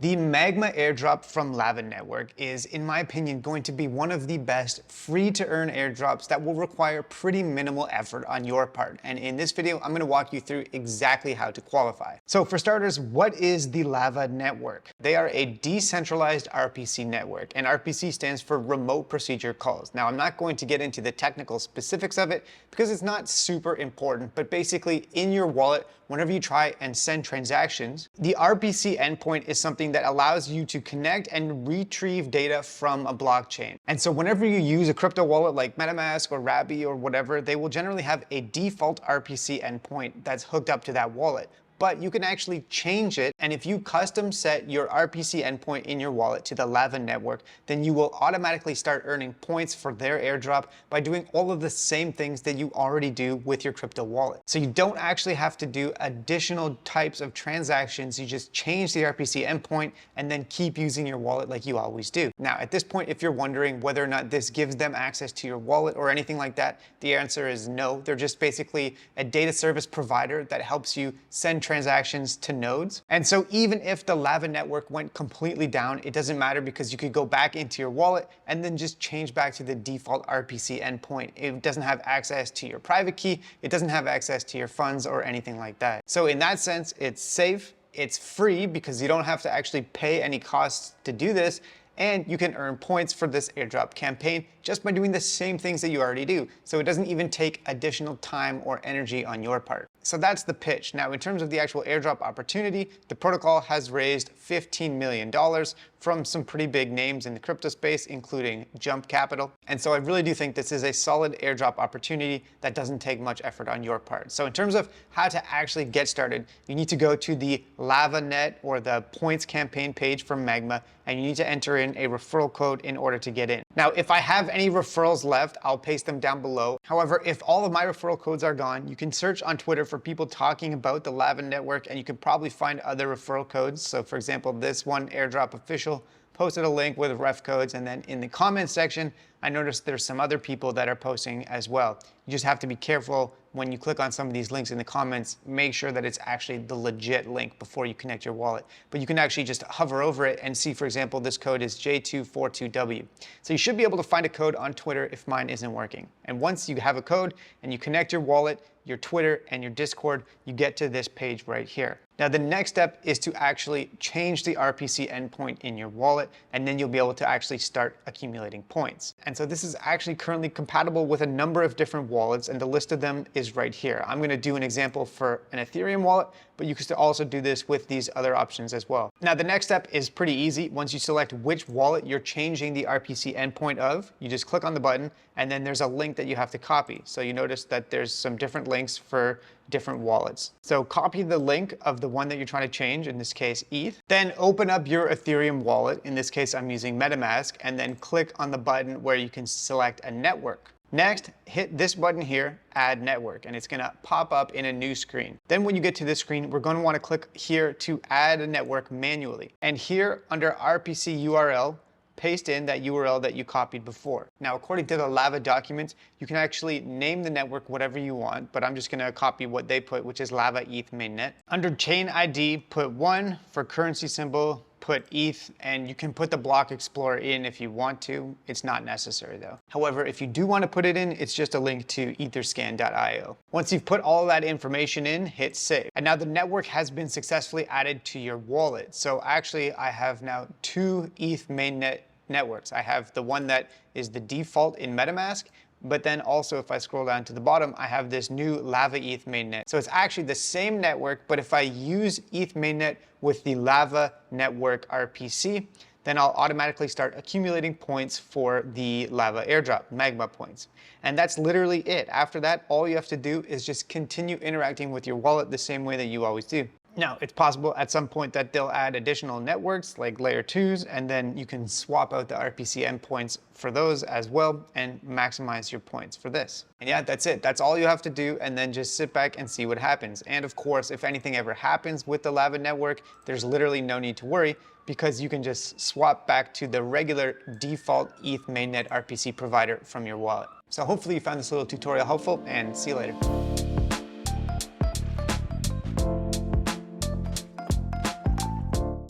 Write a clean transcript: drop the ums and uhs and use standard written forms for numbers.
The MAGMA airdrop from Lava Network is, in my opinion, going to be one of the best free-to-earn airdrops that will require pretty minimal effort on your part. And in this video, I'm going to walk you through exactly how to qualify. So for starters, what is the Lava Network? They are a decentralized RPC network, and RPC stands for Remote Procedure Calls. Now, I'm not going to get into the technical specifics of it because it's not super important, but basically in your wallet, whenever you try and send transactions, the RPC endpoint is something that allows you to connect and retrieve data from a blockchain. And so whenever you use a crypto wallet like MetaMask or Rabby or whatever, they will generally have a default RPC endpoint that's hooked up to that wallet. But you can actually change it, and if you custom set your RPC endpoint in your wallet to the Lava Network, then you will automatically start earning points for their airdrop by doing all of the same things that you already do with your crypto wallet. So you don't actually have to do additional types of transactions, you just change the RPC endpoint and then keep using your wallet like you always do. Now, at this point, if you're wondering whether or not this gives them access to your wallet or anything like that, the answer is no. They're just basically a data service provider that helps you send transactions to nodes. And so even if the Lava Network went completely down, it doesn't matter because you could go back into your wallet and then just change back to the default RPC endpoint. It doesn't have access to your private key, it doesn't have access to your funds or anything like that. So in that sense, it's safe, it's free because you don't have to actually pay any costs to do this, and you can earn points for this airdrop campaign just by doing the same things that you already do. So it doesn't even take additional time or energy on your part. So that's the pitch. Now, in terms of the actual airdrop opportunity, the protocol has raised $15 million from some pretty big names in the crypto space, including Jump Capital. And so I really do think this is a solid airdrop opportunity that doesn't take much effort on your part. So in terms of how to actually get started, you need to go to the LavaNet or the points campaign page from MAGMA, and you need to enter in a referral code in order to get in. Now, if I have any referrals left, I'll paste them down below. However, if all of my referral codes are gone, you can search on Twitter for people talking about the Lava Network, and you can probably find other referral codes. So for example, this one, Airdrop Official, posted a link with ref codes, and then in the comments section, I noticed there's some other people that are posting as well. You just have to be careful when you click on some of these links in the comments, make sure that it's actually the legit link before you connect your wallet. But you can actually just hover over it and see, for example, this code is J242W. So you should be able to find a code on Twitter if mine isn't working. And once you have a code and you connect your wallet, your Twitter, and your Discord, you get to this page right here. Now, the next step is to actually change the RPC endpoint in your wallet, and then you'll be able to actually start accumulating points. And so this is actually currently compatible with a number of different wallets, and the list of them is right here. I'm going to do an example for an Ethereum wallet, but you can also do this with these other options as well. Now, the next step is pretty easy. Once you select which wallet you're changing the RPC endpoint of, you just click on the button, and then there's a link that you have to copy. So you notice that there's some different links for different wallets. So copy the link of the one that you're trying to change, in this case ETH, then open up your Ethereum wallet, in this case I'm using MetaMask, and then click on the button where you can select a network. Next, hit this button here, Add Network, and it's gonna pop up in a new screen. Then when you get to this screen, we're gonna wanna click here to add a network manually. And here under RPC URL, paste in that URL that you copied before. Now, according to the Lava documents, you can actually name the network whatever you want, but I'm just gonna copy what they put, which is Lava ETH mainnet. Under chain ID, put 1 for currency symbol, put ETH, and you can put the block explorer in if you want to. It's not necessary though. However, if you do want to put it in, it's just a link to etherscan.io. Once you've put all of that information in, hit save. And now the network has been successfully added to your wallet. So actually, I have now 2 ETH mainnet networks. I have the one that is the default in MetaMask, but then also if I scroll down to the bottom, I have this new Lava ETH mainnet. So it's actually the same network, but if I use ETH mainnet with the Lava Network RPC, then I'll automatically start accumulating points for the Lava airdrop, MAGMA points. And that's literally it. After that, all you have to do is just continue interacting with your wallet the same way that you always do. Now, it's possible at some point that they'll add additional networks like layer 2s, and then you can swap out the RPC endpoints for those as well and maximize your points for this. And yeah, that's it. That's all you have to do, and then just sit back and see what happens. And of course, if anything ever happens with the Lava Network, there's literally no need to worry because you can just swap back to the regular default ETH mainnet RPC provider from your wallet. So hopefully you found this little tutorial helpful, and see you later.